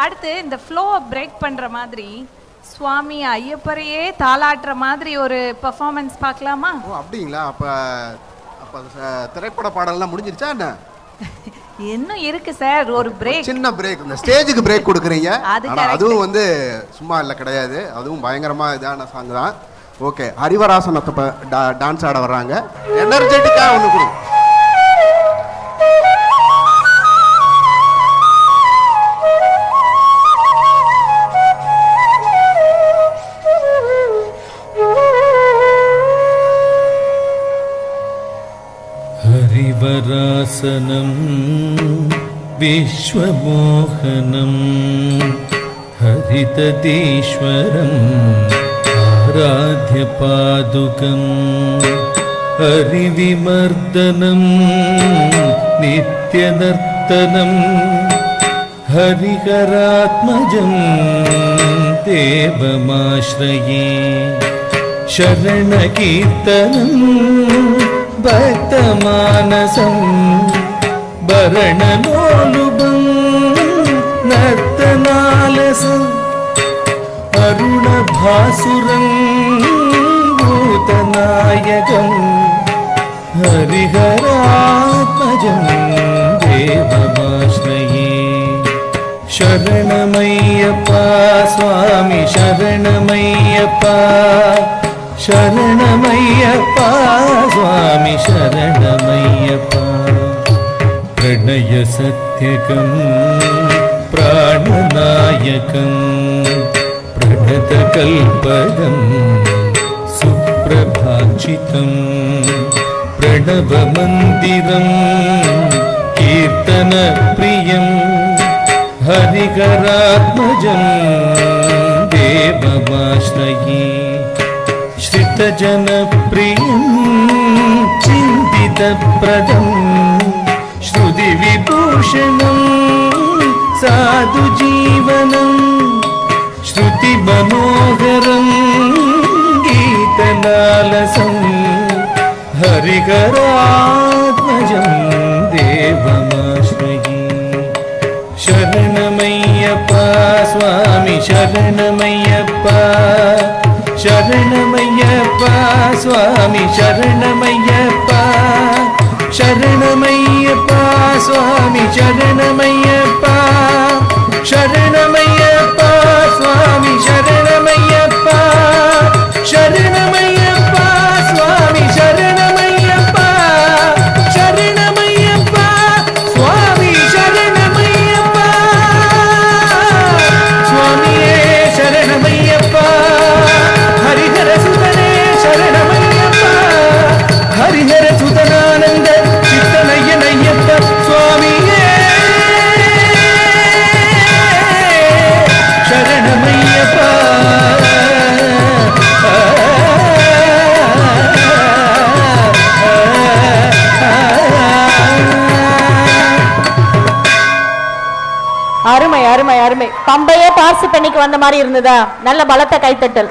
அடுத்து இந்த ஃப்ளோவை பிரேக் பண்ற மாதிரி சுவாமி ஐயப்பரையே தாளாட்டுற மாதிரி ஒரு பெர்ஃபார்மன்ஸ் பார்க்கலாமா? ஓ அப்படிங்களா? அப்ப திரைப்பட பாடல்லாம் முடிஞ்சிருச்சா என்ன? இன்னும் இருக்கு சார். ஒரு பிரேக், சின்ன பிரேக். இந்த ஸ்டேஜுக்கு பிரேக் கொடுக்குறீங்க. அதுவும் வந்து சும்மா இல்லை, கிடையாது. அதுவும் பயங்கரமா இதான சாங் தான். ஓகே, ஹரிவராசனத்தை டான்ஸ் ஆட வர்றாங்க. எனர்ஜெட்டிக்கா ஒன்று கொடு. हरिवरासनं विश्वमोहनं हरितदीश्वरम् आराध्यपादुकं हरिविमर्दनं नित्यनर्तनं हरिहरात्मजं देवमाश्रये शरणकीर्तनं भक्तमानसं भरणलोलुभं नर्तनालसं अरुणभासुरं भूतनायकं हरिहरात्मजं देवमाश्रये शरणमय्यप्पा स्वामी शरणमय्यप्पा शरणमय्यप्पा स्वामी शरणमय्यप्पा प्रणयसत्यकं प्राणनायकं प्रणतकल्पदं सुप्रभाषितं प्रणवमन्दिरं कीर्तनप्रियं हरिहरात्मजं देवमाश्रये श्रितजनप्रियं चिन्तितप्रदं श्रुतिविभूषणं साधुजीवनं श्रुतिमनोहरं गीतलालसं हरिहरात्मजं देवमाश्रये शरणमय्यप्पा स्वामी शरणमय्यप्पा शरणमय्यप्पा स्वामी शरणमय्यप्पा शरणमय्यप्पा स्वामी शरणमय्यप्पा शरणमय्यप्पा स्वामी शरणमय्यप्पा शरणमय्यप्पा स्वामी शरणमय्यप्पा शरणमय्यप्पा स्वामी शरणमय्यप्पा स्वामिये शरणमय्यप्पा हरिहरसुतने शरणमय्यप्पा हरिहरसुतनानन्द चित्तनय्यनय्यप्प स्वामिये शरणमय्यप्पा அருமை அருமை அருமை. பம்பையே பார்சு பண்ணிக்கு வந்த மாதிரி இருந்ததா? நல்ல பலத்த கைத்தட்டல்.